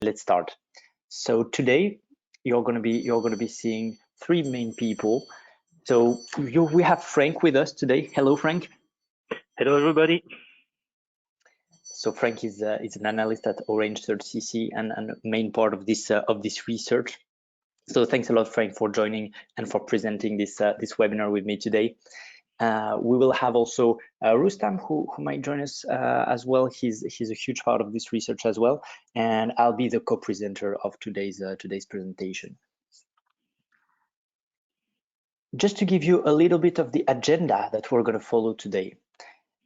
let's start. So today you're going to be seeing three main people. So we have Franck with us today. Hello, Franck. Hello, everybody. So Franck is an analyst at Orange CERT-CC and a main part of this research. So thanks a lot, Franck, for joining and for presenting this webinar with me today. We will have also Rustam, who might join us as well. He's a huge part of this research as well, and I'll be the co-presenter of today's presentation. Just to give you a little bit of the agenda that we're going to follow today.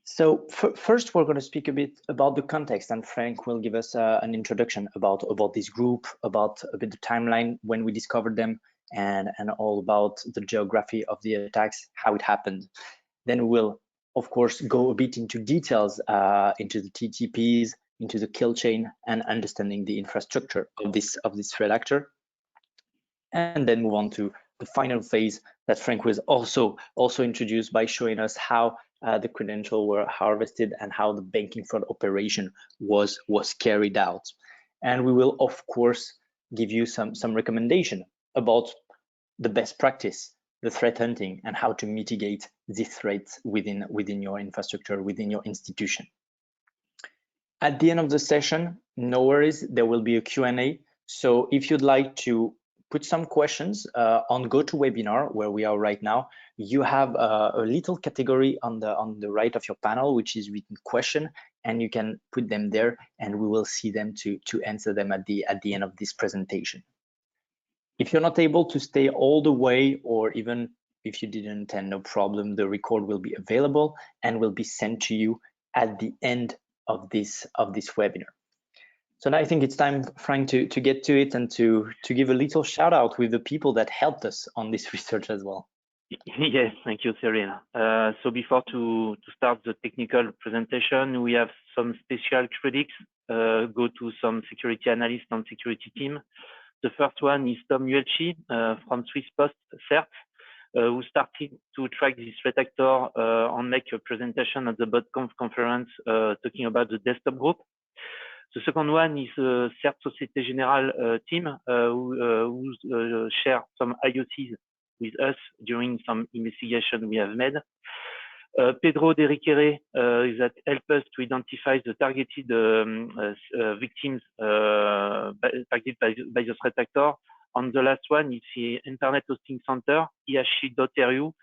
So first, we're going to speak a bit about the context, and Franck will give us an introduction about this group, about a bit the timeline when we discovered them, and all about the geography of the attacks, how it happened. Then we'll, of course, go a bit into details into the TTPs, into the kill chain, and understanding the infrastructure of this threat actor. And then move on to the final phase that Franck was also introduced by showing us how the credentials were harvested and how the banking fraud operation was carried out. And we will, of course, give you some recommendation about the best practice, the threat hunting, and how to mitigate these threats within your infrastructure, within your institution. At the end of the session, no worries, there will be a Q&A. So if you'd like to put some questions on GoToWebinar, where we are right now, you have a little category on the right of your panel, which is written question, and you can put them there, and we will see them to answer them at the end of this presentation. If you're not able to stay all the way, or even if you didn't attend, no problem, the record will be available and will be sent to you at the end of this webinar. So now I think it's time, Franck, to get to it and to give a little shout out with the people that helped us on this research as well. Yes, thank you, Cyril. So before to start the technical presentation, we have some special credits go to some security analysts and security team. The first one is Tom Uelchi from Swiss Post CERT, who started to track this threat actor and make a presentation at the BotConf conference talking about the desktop group. The second one is CERT Société Générale team who share some IOCs with us during some investigation we have made. Pedro de Riquere that helped us to identify the targeted victims targeted by the threat actor. And the last one is the Internet Hosting Center, IHC.ru,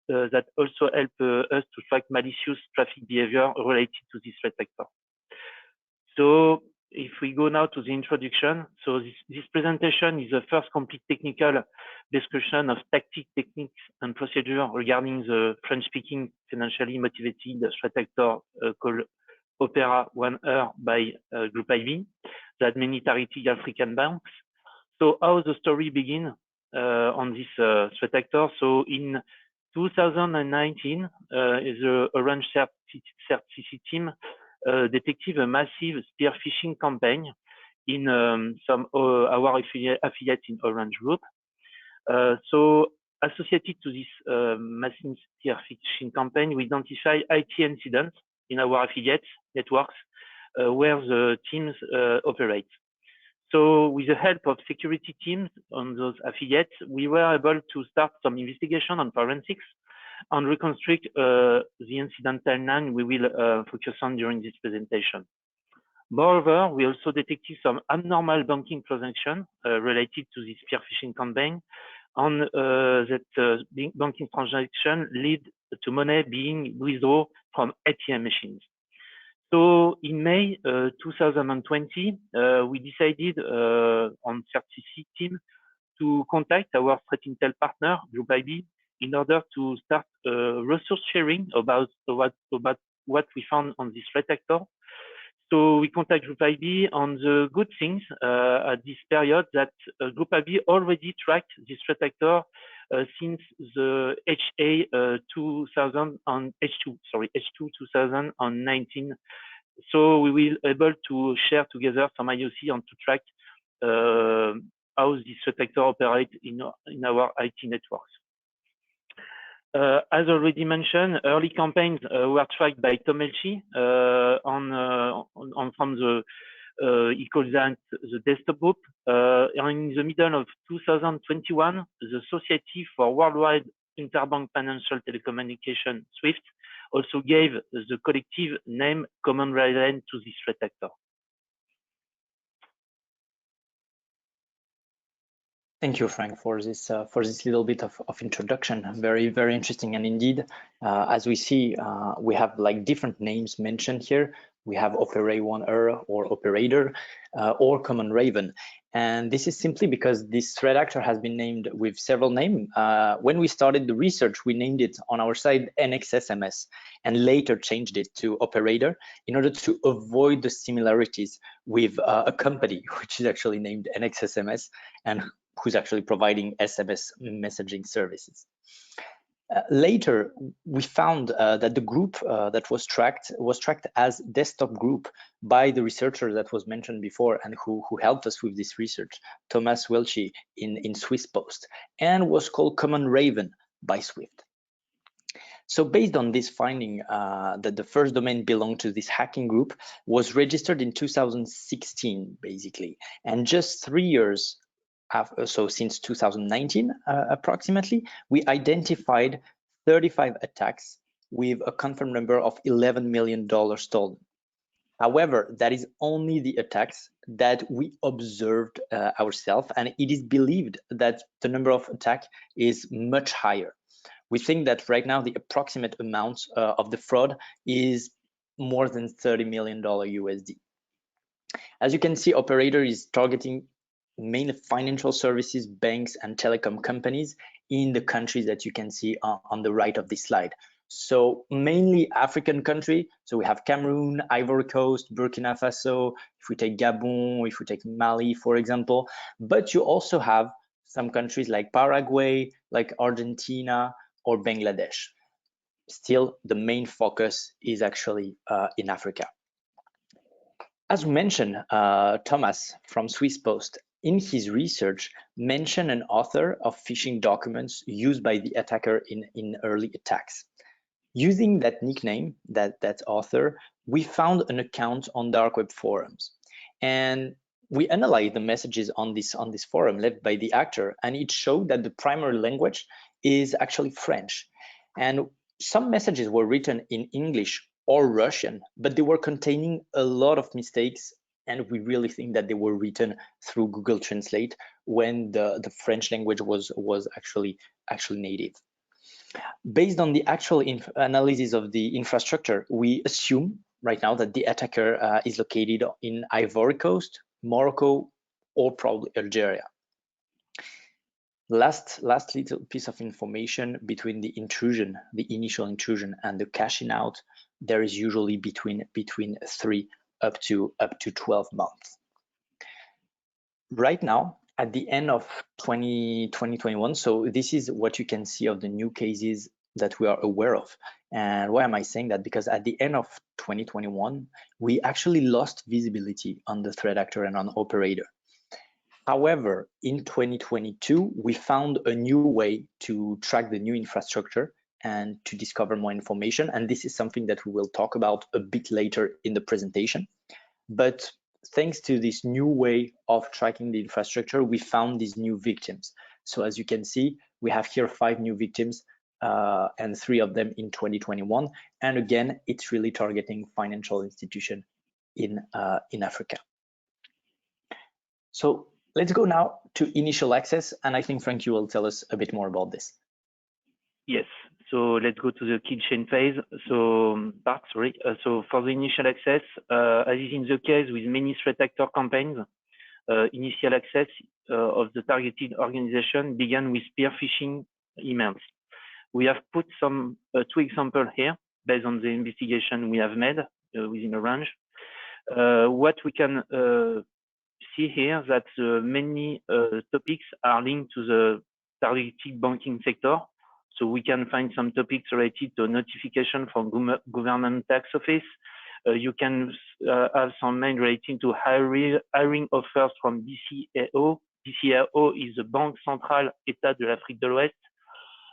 that also help us to track malicious traffic behavior related to this threat actor. So if we go now to the introduction, so this presentation is the first complete technical description of tactic, techniques, and procedure regarding the French-speaking financially motivated threat actor called OPERA1ER by Group IB, that many targeted African banks. So how the story begin on this threat actor? So in 2019, the Orange CERT-CC team detected a massive spear phishing campaign in some our affiliates in Orange Group. So associated to this massive spear phishing campaign, we identify IT incidents in our affiliates networks where the teams operate. So with the help of security teams on those affiliates, we were able to start some investigation on forensics and reconstruct the incident timeline we will focus on during this presentation. Moreover, we also detected some abnormal banking transaction related to this spear phishing campaign, and that banking transaction lead to money being withdrawn from ATM machines. So in May 2020, we decided on CERT-CC team to contact our threat intel partner, Group IB, in order to start resource sharing about what we found on this threat actor. So we contact Group IB on the good things at this period that Group IB already tracked this threat actor since the H2 2019. So we will able to share together some IOC and to track how this threat actor operates in our IT networks. As already mentioned, early campaigns were tracked by Tom Uelchi from the He calls that the desktop group. In the middle of 2021, the Society for Worldwide Interbank Financial Telecommunication, SWIFT, also gave the collective name Common Raven to this threat actor. Thank you, Frank, for this little bit of introduction. Very, very interesting. And indeed, as we see, we have like different names mentioned here. We have OPERA1ER or operator or Common Raven. And this is simply because this threat actor has been named with several names. When we started the research, we named it on our side NXSMS and later changed it to operator in order to avoid the similarities with a company which is actually named NXSMS and who's actually providing SMS messaging services. Later, we found that the group that was tracked as desktop group by the researcher that was mentioned before and who helped us with this research, Thomas Welchie in Swiss Post, and was called Common Raven by Swift. So based on this finding that the first domain belonged to this hacking group was registered in 2016, basically, and just 3 years so since 2019, approximately, we identified 35 attacks with a confirmed number of $11 million stolen. However, that is only the attacks that we observed ourselves, and it is believed that the number of attacks is much higher. We think that right now the approximate amount of the fraud is more than $30 million USD. As you can see, operator is targeting mainly financial services, banks, and telecom companies in the countries that you can see on the right of this slide. So mainly African country. So we have Cameroon, Ivory Coast, Burkina Faso, if we take Gabon, if we take Mali, for example. But you also have some countries like Paraguay, like Argentina, or Bangladesh. Still, the main focus is actually in Africa. As mentioned, Thomas from Swiss Post, in his research, mentioned an author of phishing documents used by the attacker in early attacks. Using that nickname, that author, we found an account on dark web forums. And we analyzed the messages on this forum left by the actor, and it showed that the primary language is actually French. And some messages were written in English or Russian, but they were containing a lot of mistakes, and we really think that they were written through Google Translate when the French language was actually native. Based on the actual analysis of the infrastructure, we assume right now that the attacker is located in Ivory Coast, Morocco, or probably Algeria. Last little piece of information: between the intrusion, the initial intrusion, and the cashing out, there is usually between 3 up to 12 months. Right now, at the end of 2021, so this is what you can see of the new cases that we are aware of. And why am I saying that? Because at the end of 2021, we actually lost visibility on the threat actor and on operator. However, in 2022, we found a new way to track the new infrastructure and to discover more information. And this is something that we will talk about a bit later in the presentation. But thanks to this new way of tracking the infrastructure, we found these new victims. So as you can see, we have here 5 new victims and 3 of them in 2021. And again, it's really targeting financial institutions in Africa. So let's go now to initial access. And I think, Frank, you will tell us a bit more about this. Yes, so let's go to the kill chain phase. So for the initial access, as is in the case with many threat actor campaigns, initial access of the targeted organization began with spear phishing emails. We have put some 2 examples here based on the investigation we have made within a range. What we can see here that many topics are linked to the targeted banking sector. So we can find some topics related to notification from government tax office. You can have some mail relating to hiring offers from BCAO. BCAO is the Banque Centrale État de l'Afrique de l'Ouest.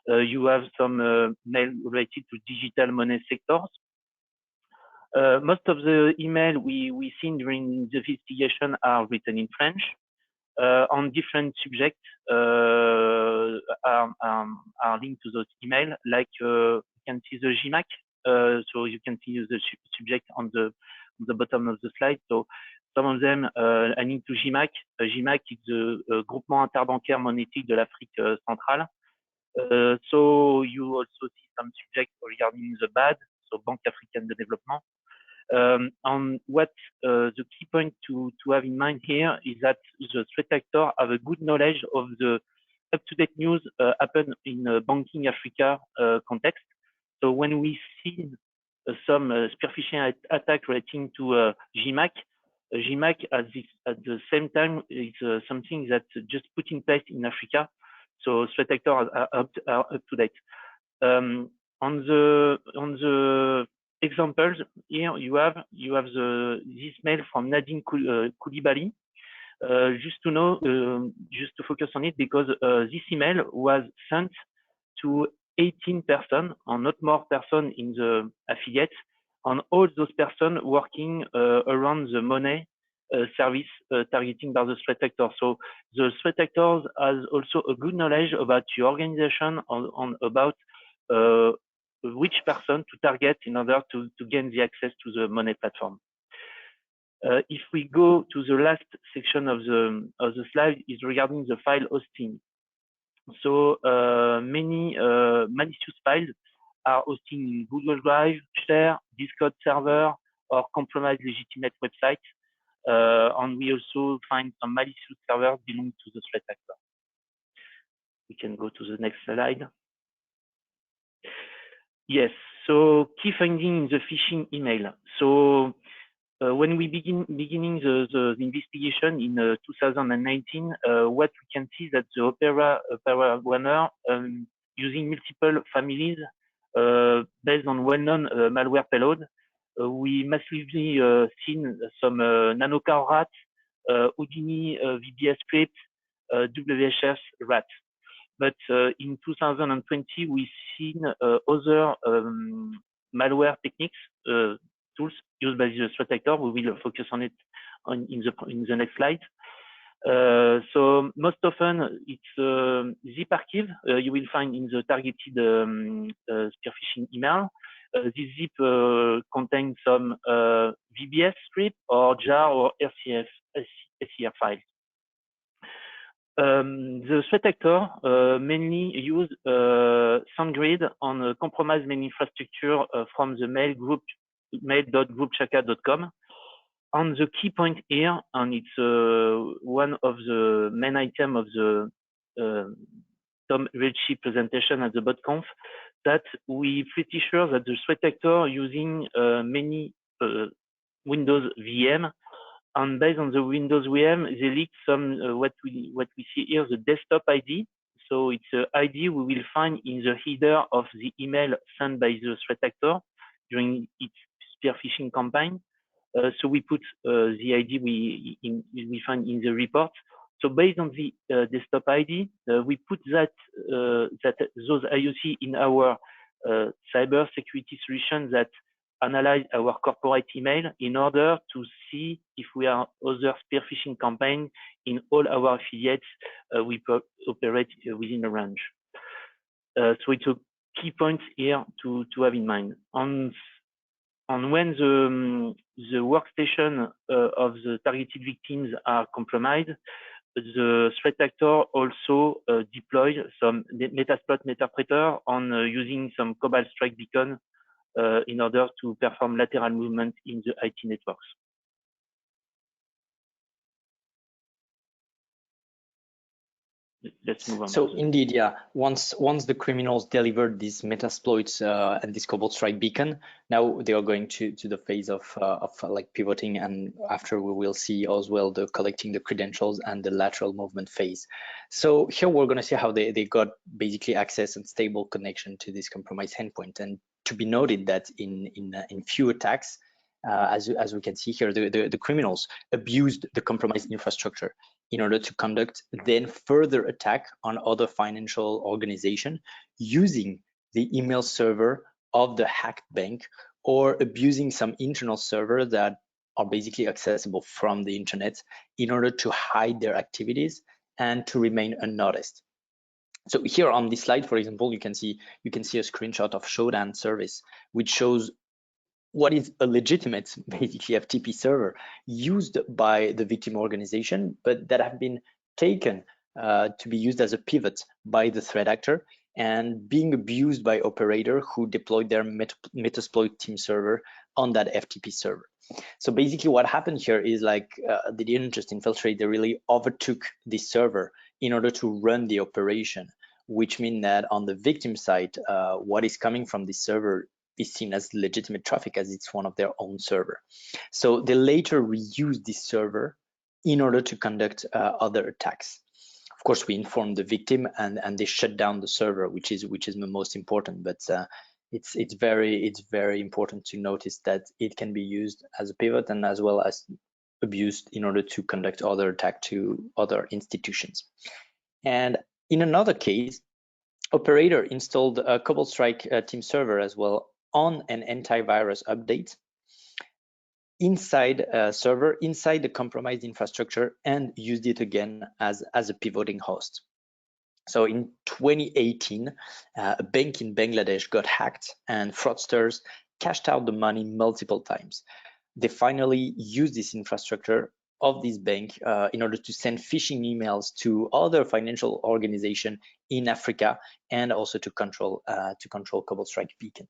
You have some mail related to digital money sectors. Most of the email we seen during the investigation are written in French on different subjects are linked to those email. Like you can see the GMAC, so you can see the subject on the bottom of the slide. So some of them are linked to GMAC. GMAC is the Groupement Interbancaire Monétique de l'Afrique Centrale. So you also see some subjects regarding the BAD, so Banque Africaine de Développement. On what the key point to have in mind here is that the threat actor have a good knowledge of the up-to-date news happen in banking Africa context. So when we see some spear phishing attack relating to GMAC, GMAC at the same time is something that just put in place in Africa. So threat actors are up to date. On the examples here, you have this mail from Nadine Koulibaly. Just to know, just to focus on it, because this email was sent to 18 persons, or not more persons in the affiliate, on all those persons working around the money service targeting by the threat actor. So the threat actors has also a good knowledge about your organization about which person to target in order to gain the access to the money platform. If we go to the last section of the slide, is regarding the file hosting. So many malicious files are hosting in Google Drive, Share, Discord server, or compromised legitimate websites. And we also find some malicious servers belonging to the threat actor. We can go to the next slide. Yes, so key finding in the phishing email. So when we beginning the investigation in 2019, what we can see that the OPERA1ER using multiple families based on well-known malware payload, we massively seen some nanocar rat, Houdini VBS script, WHS rat. But in 2020, we've seen other malware techniques, tools used by the threat actor. We will focus on it in the next slide. So most often it's zip archive you will find in the targeted spear phishing email. This zip contains some VBS script or jar or SCR files. The threat actor mainly use SandGrid on a compromised mail infrastructure from the mail group mail.groupchaka.com. On the key point here, and it's one of the main items of the Tom Ritchie presentation at the BotConf, that we pretty sure that the threat actor using many Windows VM. And based on the Windows VM, they leak some what we see here, the desktop ID. So it's an ID we will find in the header of the email sent by the threat actor during its spear phishing campaign. So we put the ID we find in the report. So based on the desktop ID, we put those IOC in our cyber security solution that analyze our corporate email in order to see if we are other spear phishing campaign in all our affiliates we operate within a range. So it's a key point here to have in mind. On when the workstation of the targeted victims are compromised, the threat actor also deployed some Metasploit interpreter on using some Cobalt Strike beacon in order to perform lateral movement in the IT networks. Let's move on. So indeed, yeah. Once the criminals delivered these Metasploits and this Cobalt Strike beacon, now they are going to the phase of like pivoting, and after we will see as well the collecting the credentials and the lateral movement phase. So here we're going to see how they got basically access and stable connection to this compromised endpoint. And to be noted that in few attacks, as we can see here, the criminals abused the compromised infrastructure in order to conduct then further attack on other financial organization using the email server of the hacked bank, or abusing some internal servers that are basically accessible from the internet in order to hide their activities and to remain unnoticed. So here on this slide, for example, you can see a screenshot of Shodan service, which shows what is a legitimate, basically, FTP server used by the victim organization, but that have been taken to be used as a pivot by the threat actor and being abused by operator who deployed their Metasploit team server on that FTP server. So basically what happened here is like they didn't just infiltrate, they really overtook this server in order to run the operation, which means that on the victim side, what is coming from this server is seen as legitimate traffic as it's one of their own server. So they later reused this server in order to conduct other attacks. Of course, we informed the victim and they shut down the server, which is the most important. But it's very important to notice that it can be used as a pivot and as well as abused in order to conduct other attack to other institutions. And in another case, operator installed a CobbleStrike team server as well on an antivirus update inside a server, inside the compromised infrastructure, and used it again as a pivoting host. So in 2018, a bank in Bangladesh got hacked and fraudsters cashed out the money multiple times. They finally used this infrastructure of this bank in order to send phishing emails to other financial organizations in Africa and also to control CobbleStrike beacon.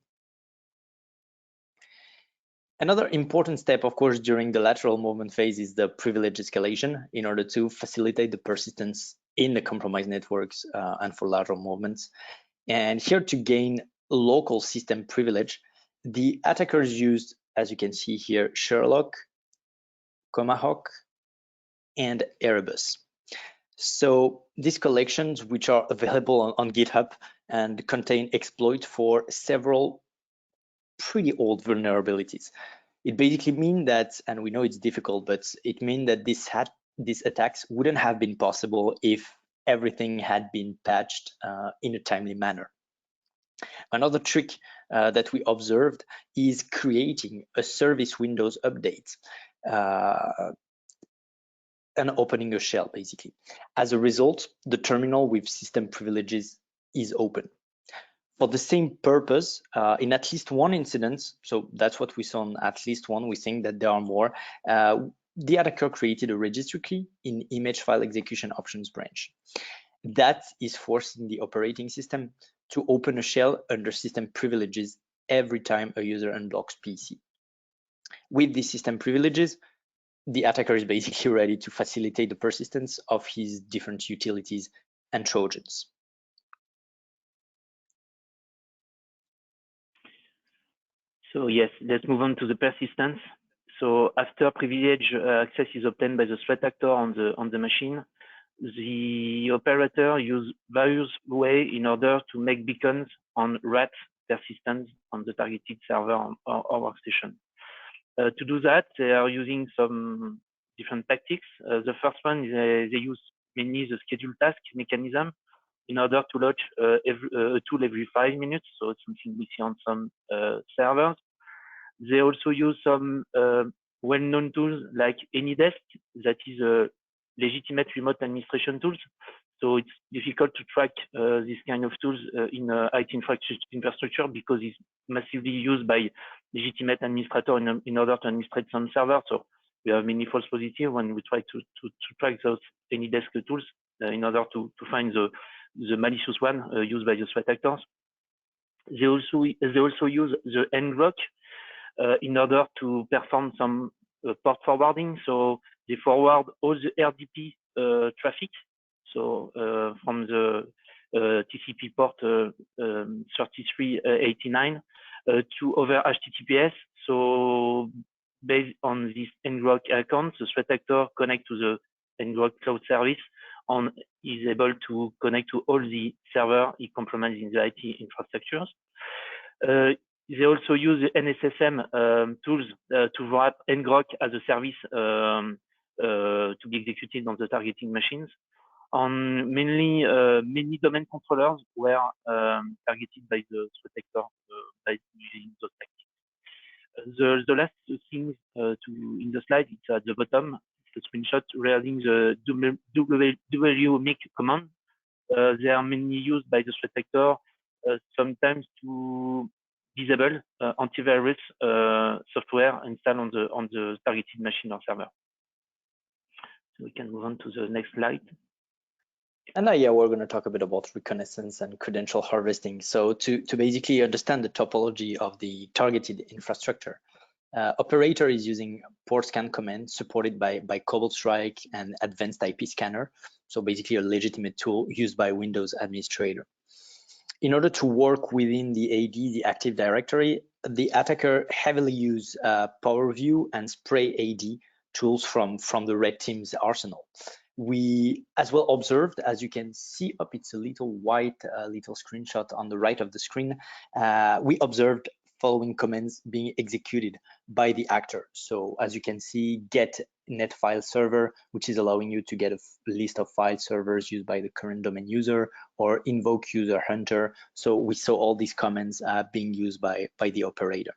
Another important step, of course, during the lateral movement phase is the privilege escalation in order to facilitate the persistence in the compromised networks and for lateral movements. And here to gain local system privilege, the attackers used, as you can see here, Sherlock, Tomahawk, and Erebus. So these collections, which are available on GitHub and contain exploit for several pretty old vulnerabilities. It basically means that, and we know it's difficult, but it means that these attacks wouldn't have been possible if everything had been patched in a timely manner. Another trick that we observed is creating a service Windows update and opening a shell, basically. As a result, the terminal with system privileges is open. For the same purpose, in at least one incident, so that's what we saw on at least one, we think that there are more, the attacker created a registry key in image file execution options branch. That is forcing the operating system to open a shell under system privileges every time a user unblocks PC. With these system privileges, the attacker is basically ready to facilitate the persistence of his different utilities and Trojans. So yes, let's move on to the persistence. So after privilege access is obtained by the threat actor on the machine, the operator uses various ways in order to make beacons on RAT persistence on the targeted server or workstation. To do that, they are using some different tactics. The first one is they use mainly the schedule task mechanism in order to launch a tool every 5 minutes. So it's something we see on some servers. They also use some well-known tools like AnyDesk, that is a legitimate remote administration tools. So it's difficult to track this kind of tools in IT infrastructure because it's massively used by legitimate administrators in order to administrate some servers. So we have many false positives when we try to track those AnyDesk tools in order to find the malicious one used by the threat actors. They also use the ngrok in order to perform some port forwarding. So they forward all the RDP traffic. So from the TCP port 3389 to over HTTPS. So based on this ngrok account, the threat actor connects to the ngrok cloud service and is able to connect to all the server it compromises in the IT infrastructures. They also use the NSSM tools to wrap ngrok as a service to be executed on the targeting machines. On mainly many domain controllers were targeted by the threat actor by using those tactics. The last thing in the slide, it's at the bottom, the screenshot regarding the WMIC command. They are mainly used by the threat actor sometimes to disable antivirus software installed on the targeted machine or server. So we can move on to the next slide. And yeah, we're going to talk a bit about reconnaissance and credential harvesting. So to basically understand the topology of the targeted infrastructure, OPERA1ER is using port scan command supported by Cobalt Strike and advanced IP scanner. So basically a legitimate tool used by Windows administrator. In order to work within the AD, the Active Directory, the attacker heavily use PowerView and Spray AD tools from the red team's arsenal. We as well observed, as you can see up, it's a little white little screenshot on the right of the screen. We observed following commands being executed by the actor. So as you can see, get net file server, which is allowing you to get a list of file servers used by the current domain user, or invoke user hunter. So we saw all these commands being used by the operator.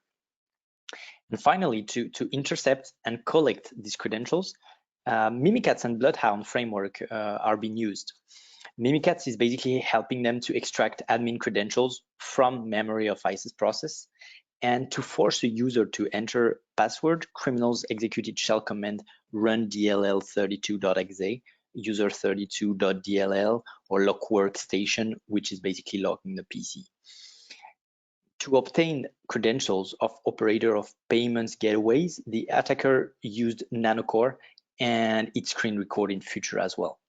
And finally, to intercept and collect these credentials, Mimikatz and Bloodhound framework are being used. Mimikatz is basically helping them to extract admin credentials from memory of ISIS process, and to force a user to enter password, criminals executed shell command run dll32.exe, user32.dll, or lock workstation, which is basically locking the PC. To obtain credentials of operator of payments gateways, the attacker used Nanocore and its screen recording feature as well.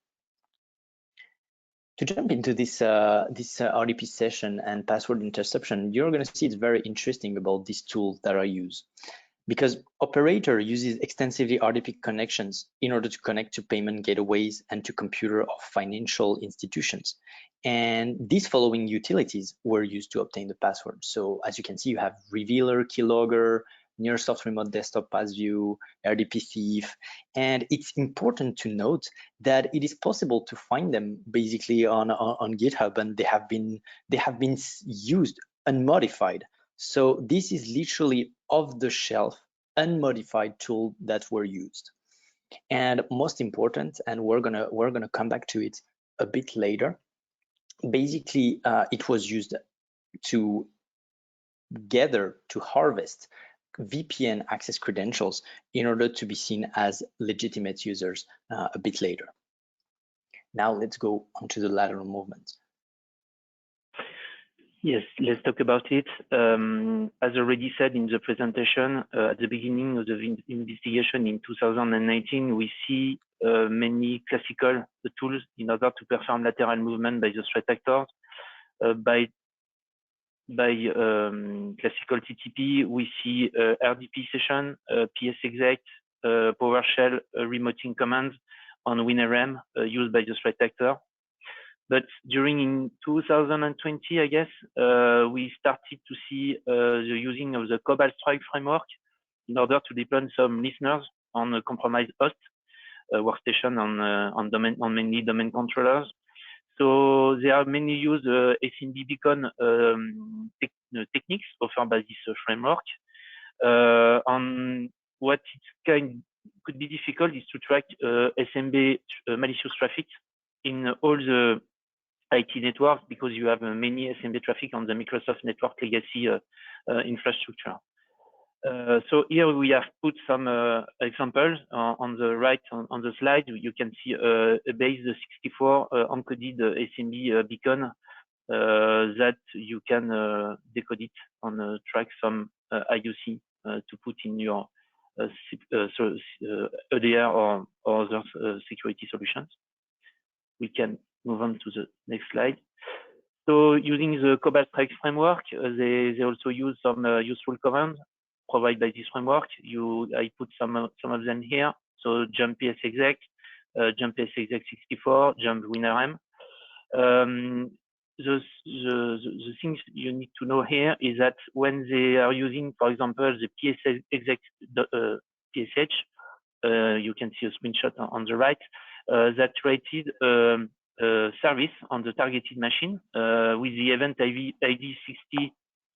To jump into this RDP session and password interception, you're going to see it's very interesting about these tools that are used, because operator uses extensively RDP connections in order to connect to payment gateways and to computer of financial institutions. And these following utilities were used to obtain the password. So as you can see, you have Revealer, Keylogger, Nearsoft Remote Desktop Passview, RDP Thief, and it's important to note that it is possible to find them basically on GitHub, and they have been used unmodified. So this is literally off-the-shelf, unmodified tool that were used. And most important, and we're gonna come back to it a bit later. Basically, it was used to harvest VPN access credentials in order to be seen as legitimate users a bit later. Now let's go on to the lateral movement. Yes, let's talk about it. As already said in the presentation, at the beginning of the investigation in 2019, we see many classical tools in order to perform lateral movement by the threat actors. By classical TTP, we see RDP session, PSExec, PowerShell remoting commands on WinRM used by the threat actor. But during in 2020, I guess, we started to see the using of the Cobalt Strike framework in order to deploy some listeners on a compromised host workstation on mainly domain controllers. So there are many used SMB beacon techniques offered by this framework. On what could be difficult is to track SMB malicious traffic in all the IT networks, because you have many SMB traffic on the Microsoft network legacy infrastructure. So here we have put some examples on the right on the slide. You can see a base 64 encoded SMB beacon that you can decode it on track some IOC to put in your EDR or other security solutions. We can move on to the next slide. So using the Cobalt Strike framework, they also use some useful commands provided by this framework. I put some of them here. So jump PSExec, jump PSExec 64, jump WinRM. The things you need to know here is that when they are using, for example, the PSExec PSH, you can see a screenshot on the right, that created service on the targeted machine with the event ID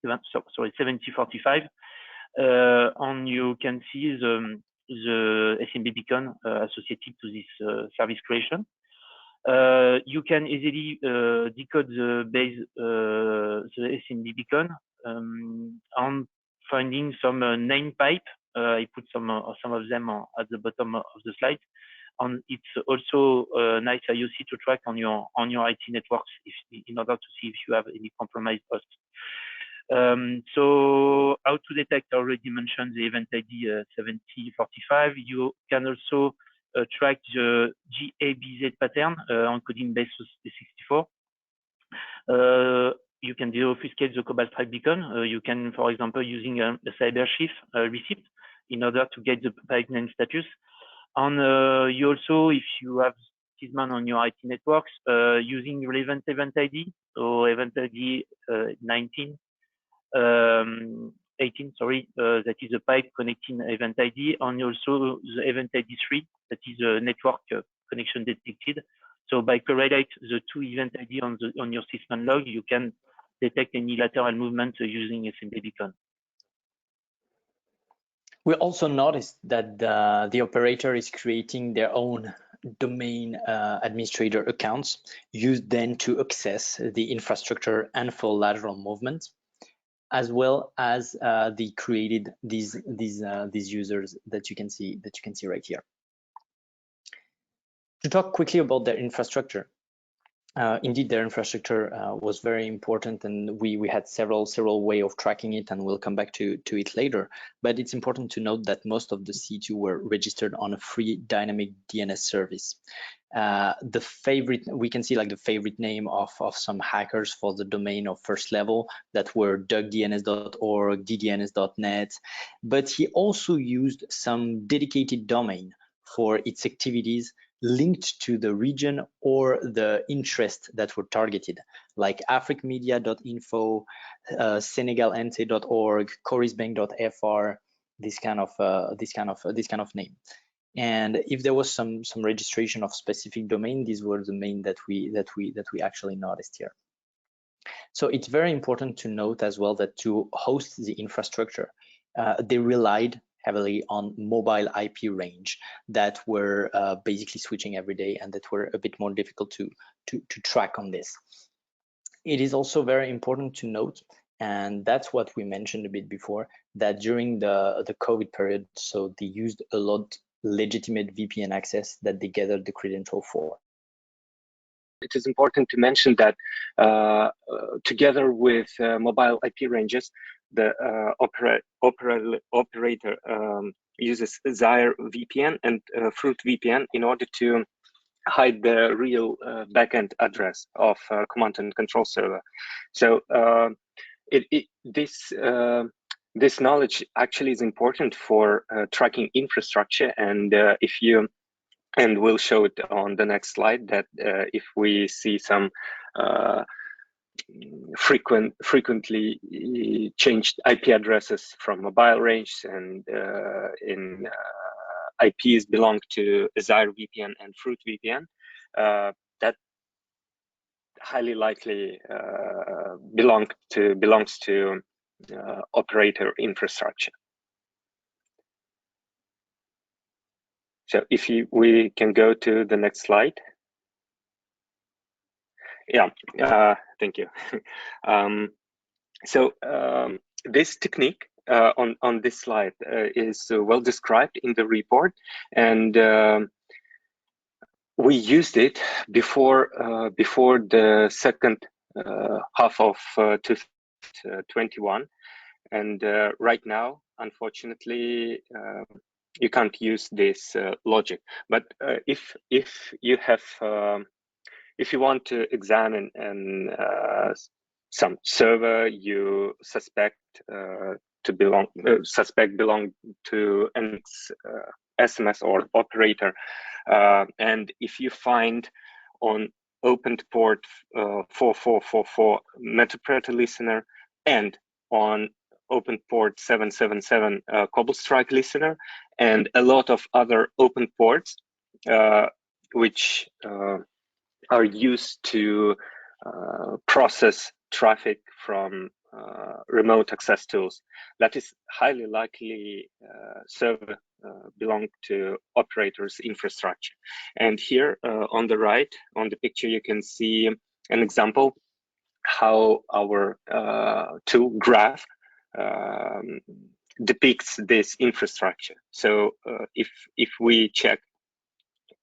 7045. and you can see the SMB beacon associated to this service creation. You can easily decode the base, the SMB beacon, on finding some name pipe. I put some of them at the bottom of the slide. And it's also a nice IOC to track on your IT networks in order to see if you have any compromised hosts. So how to detect, I already mentioned the event ID 7045. You can also track the GABZ pattern encoding base 64. You can deobfuscate the Cobalt Strike beacon. You can, for example, using a CyberChief receipt in order to get the pipe name status. And you also, if you have Sysman on your IT networks, using relevant event ID, so event ID 18, sorry, that is a pipe connecting event ID, and also the event ID 3, that is a network connection detected. So by correlate the two event ID on your Sysman log, you can detect any lateral movement using SMB beacon. We also noticed that the operator is creating their own domain administrator accounts used then to access the infrastructure and for lateral movement, as well as they created these users that you can see right here. To talk quickly about their infrastructure. Indeed, their infrastructure was very important, and we had several ways of tracking it, and we'll come back to it later. But it's important to note that most of the C2 were registered on a free dynamic DNS service. We can see like the favorite name of some hackers for the domain of first level that were dugdns.org, ddns.net, but he also used some dedicated domain for its activities linked to the region or the interest that were targeted, like africmedia.info, senegalente.org, corisbank.fr, this kind of name. And if there was some registration of specific domain, these were the main that we actually noticed here. So it's very important to note as well that to host the infrastructure, they relied heavily on mobile IP range that were basically switching every day and that were a bit more difficult to track on this. It is also very important to note, and that's what we mentioned a bit before, that during the COVID period, so they used a lot legitimate VPN access that they gathered the credential for. It is important to mention that together with mobile IP ranges, the operator uses Zyre VPN and Fruit VPN in order to hide the real backend address of command and control server. So this knowledge actually is important for tracking infrastructure, and we'll show it on the next slide that if we see some frequently changed IP addresses from mobile range and in IPs belong to Zyre VPN and Fruit VPN, that highly likely belongs to operator infrastructure. So if we can go to the next slide. Yeah, thank you. This technique on this slide is well described in the report, and we used it before the second half of 2021, and right now, unfortunately, you can't use this logic. But if you have if you want to examine some server you suspect belong to an SMS or operator, and if you find on opened port 4444 Metapreter listener and on open port 777 Cobalt Strike listener and a lot of other open ports which are used to process traffic from remote access tools that is highly likely belong to operators' infrastructure. And here on the right, on the picture, you can see an example how our tool graph depicts this infrastructure. So if we check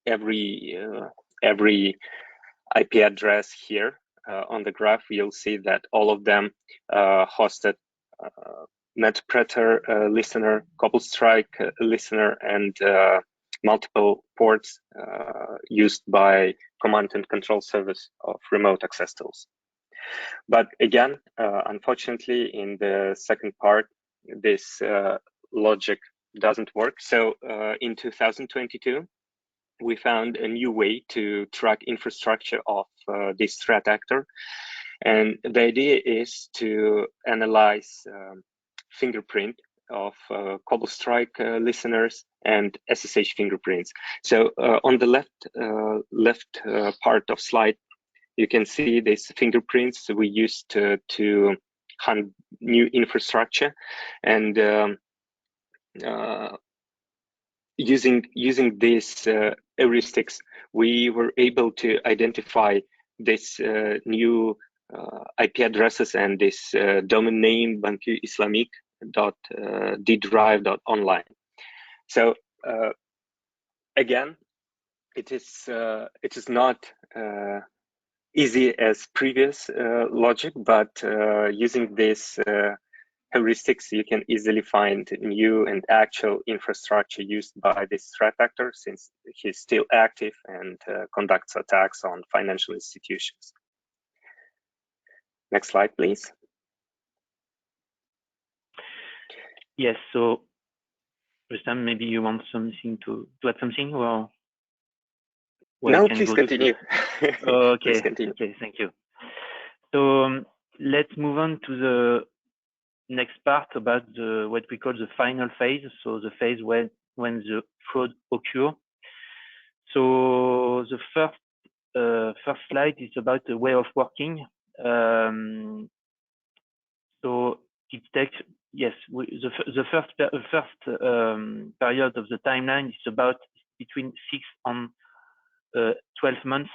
every IP address here on the graph, you'll see that all of them hosted Netpreter listener, CobbleStrike listener, and multiple ports used by command and control service of remote access tools. But again, unfortunately, in the second part, this logic doesn't work. So in 2022, we found a new way to track infrastructure of this threat actor. And the idea is to analyze fingerprint of CobbleStrike listeners and SSH fingerprints. So on the left part of slide, you can see these fingerprints we used to hunt new infrastructure, and using these heuristics, we were able to identify this new IP addresses and this domain name banquislamique.ddrive.online. So again, it is not easy as previous logic, but using this heuristics, you can easily find new and actual infrastructure used by this threat actor, since he's still active and conducts attacks on financial institutions. Next slide, please. Yes, so Rustam, maybe you want something to add something, or no, please continue. Okay, please continue. Okay, thank you. So let's move on to the next part about what we call the final phase. So the phase when the fraud occurs. So the first slide is about the way of working. So it takes, yes, the first period of the timeline is about between 6 and 12 months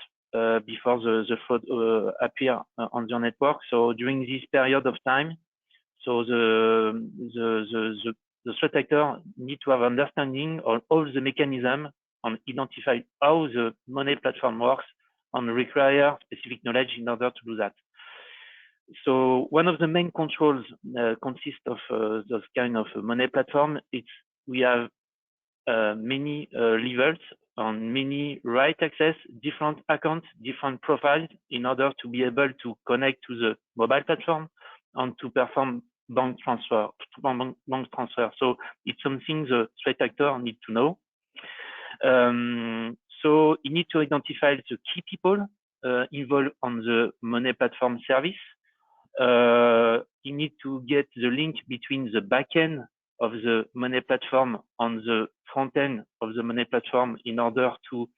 before the fraud appear on the network. So during this period of time, so the threat actor need to have understanding on all the mechanism and identify how the money platform works and require specific knowledge in order to do that. So one of the main controls consists of those kind of money platform. We have many levels on many right access, different accounts, different profiles in order to be able to connect to the mobile platform and to perform bank transfer. So it's something the threat actor need to know. So you need to identify the key people involved on the money platform service. You need to get the link between the backend of the money platform and the front end of the money platform in order to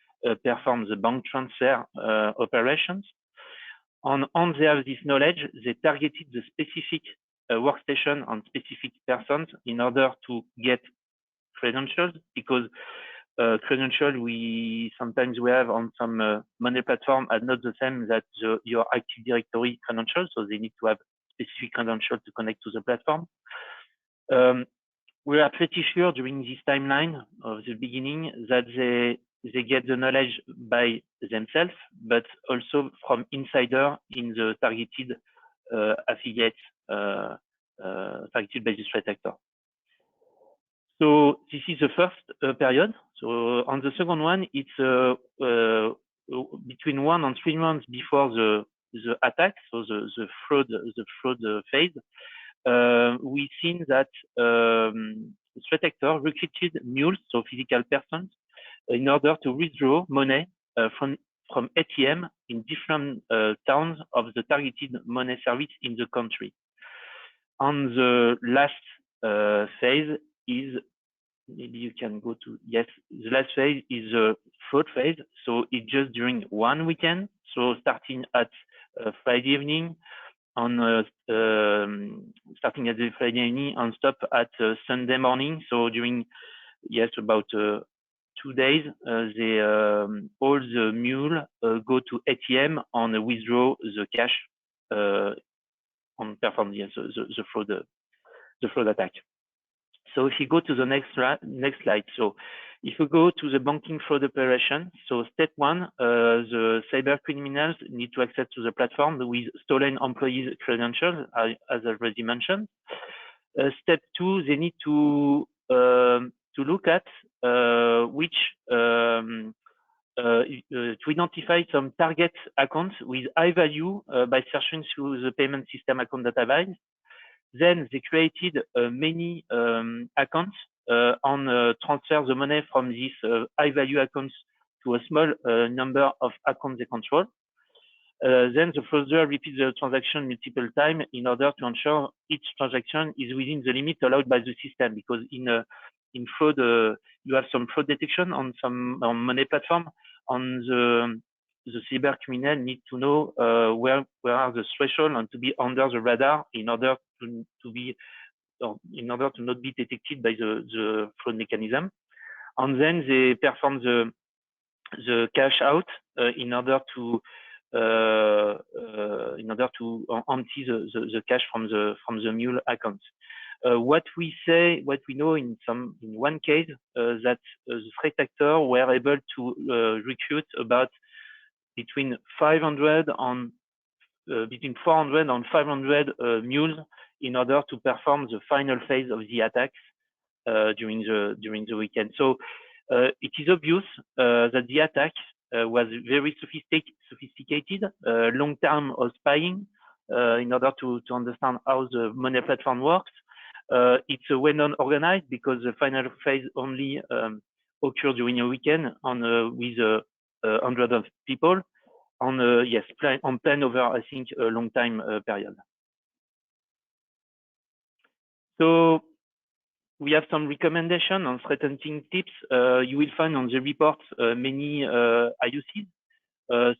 perform the bank transfer operations. On they have this knowledge, they targeted the specific workstation and specific persons in order to get credentials, because credential we sometimes have on some money platform are not the same that your Active Directory credentials, so they need to have specific credentials to connect to the platform. We are pretty sure during this timeline of the beginning that they get the knowledge by themselves, but also from insider in the targeted affiliates targeted by the threat actor. So this is the first period. So on the second one, it's between 1 and 3 months before the attack, so the fraud phase. We've seen that the threat actor recruited mules, so physical persons, in order to withdraw money from ATM in different towns of the targeted money service in the country. On the last phase is, maybe you can go to, yes, the last phase is a fraud phase. So it's just during one weekend. So starting at Friday evening on starting at the Friday evening and stop at Sunday morning. So during about 2 days, all the mule go to ATM and withdraw the cash on perform the fraud attack. So if you go to the next slide, so if you go to the banking fraud operation, so step 1, the cyber criminals need to access to the platform with stolen employees' credentials, as already mentioned. Step 2, they need to look at to identify some target accounts with high value by searching through the payment system account database. Then they created many accounts and transfer the money from these high value accounts to a small number of accounts they control. Then the frauder repeats the transaction multiple times in order to ensure each transaction is within the limit allowed by the system, because in fraud you have some fraud detection on some money platform. On the cyber criminal need to know where are the threshold and to be under the radar in order in order to not be detected by the fraud mechanism. And then they perform the cash out in order to empty the cash from the mule account. What we know in one case that the threat actor were able to recruit about between 400 and 500 mules in order to perform the final phase of the attacks during the weekend. So it is obvious that the attack was very sophisticated, long-term spying in order to understand how the money platform works. It's well organized because the final phase only occurred during a weekend with hundreds of people on plan over, I think, a long time period. So we have some recommendation on threat hunting tips. You will find on the reports many IOCs.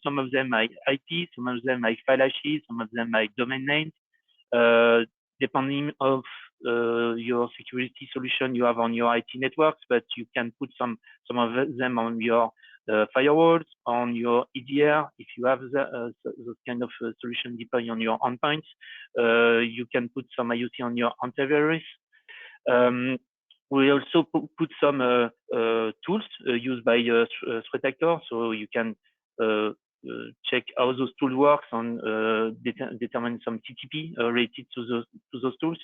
Some of them are IP, some of them are file hashes, some of them are domain names. Depending of your security solution you have on your IT networks, but you can put some of them on your firewalls, on your EDR. If you have those kind of solution deployed on your endpoints, you can put some IOC on your antivirus. We also put some tools used by threat actors, so you can check how those tools work and determine some TTP related to those tools.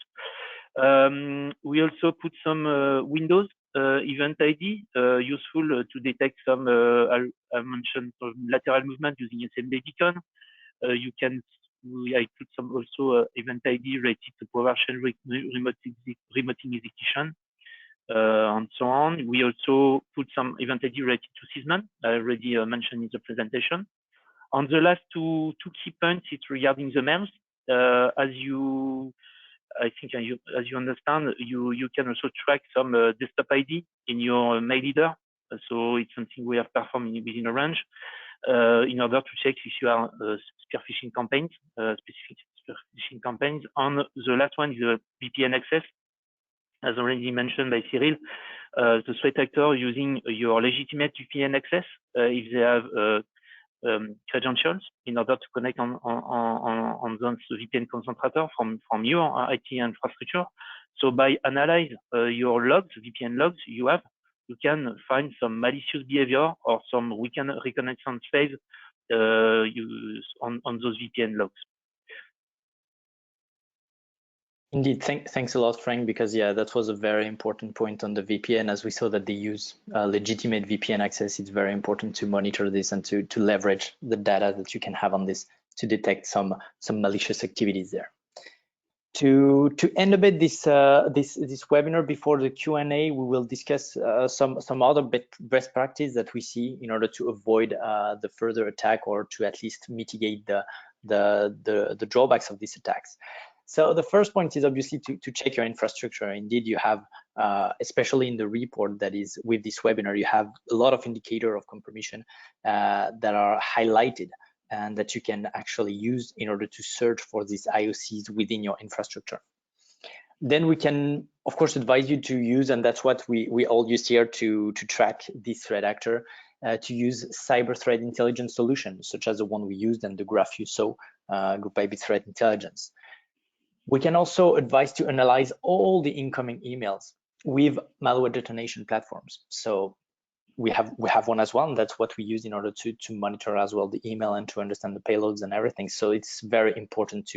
We also put some Windows event ID useful to detect some I mentioned lateral movement using SMB beacon. I put some also event ID related to PowerShell remote execution and so on. We also put some event ID related to Sysman, I already mentioned in the presentation. On the last two key points, it's regarding the mails. As you understand, you can also track some desktop ID in your mail header. So it's something we have performed within Orange in order to check if you are spear phishing campaigns, specific spear phishing campaigns. And the last one is VPN access. As already mentioned by Cyril, the threat actor using your legitimate VPN access if they have credentials in order to connect on those VPN concentrator from your IT infrastructure. So by analyze your logs, VPN logs you can find some malicious behavior or some reconnaissance phase on those VPN logs. Indeed, thanks a lot, Frank, because that was a very important point on the VPN. As we saw that they use legitimate VPN access, it's very important to monitor this and to leverage the data that you can have on this to detect some malicious activities there. To end a bit this webinar, before the Q&A, we will discuss some other best practice that we see in order to avoid the further attack or to at least mitigate the drawbacks of these attacks. So the first point is obviously to check your infrastructure. Indeed, you have, especially in the report that is with this webinar, you have a lot of indicators of compromission that are highlighted. and that you can actually use in order to search for these IOCs within your infrastructure. Then we can, of course, advise you to use, and that's what we all use here to track this threat actor, to use cyber threat intelligence solutions, such as the one we used and the graph you saw, Group IB Threat Intelligence. We can also advise to analyze all the incoming emails with malware detonation platforms. So we have one as well, and that's what we use in order to monitor as well the email and to understand the payloads and everything. So it's very important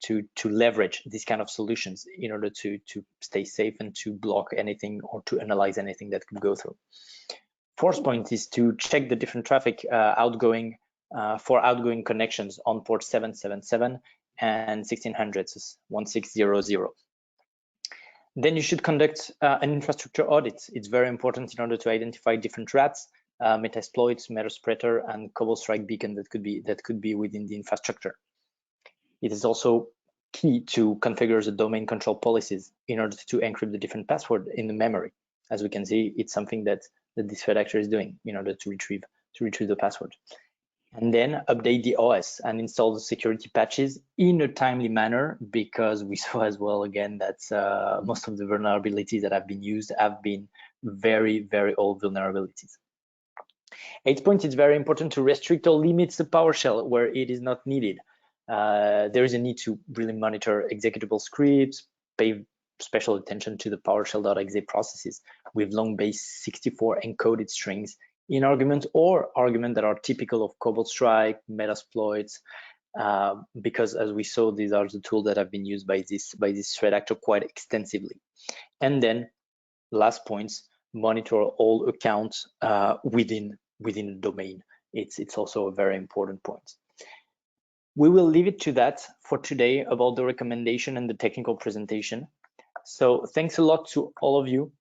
to leverage these kind of solutions in order to stay safe and to block anything or to analyze anything that could go through. Fourth point is to check the different traffic outgoing for outgoing connections on port 777 and 1600, 1600. Then you should conduct an infrastructure audit. It's very important in order to identify different threats, Metasploit, Metaspreader, and Cobalt Strike Beacon that could be within the infrastructure. It is also key to configure the domain control policies in order to encrypt the different passwords in the memory. As we can see, it's something that this threat actor is doing in order to retrieve the password. And then update the OS and install the security patches in a timely manner, because we saw as well again that most of the vulnerabilities that have been used have been very, very old vulnerabilities. 8th point, it's very important to restrict or limit the PowerShell where it is not needed. There is a need to really monitor executable scripts, pay special attention to the PowerShell.exe processes with long base 64 encoded strings in arguments or arguments that are typical of Cobalt Strike, Metasploit, because as we saw, these are the tools that have been used by this threat actor quite extensively. And then last points, monitor all accounts within the domain. It's also a very important point. We will leave it to that for today about the recommendation and the technical presentation. So thanks a lot to all of you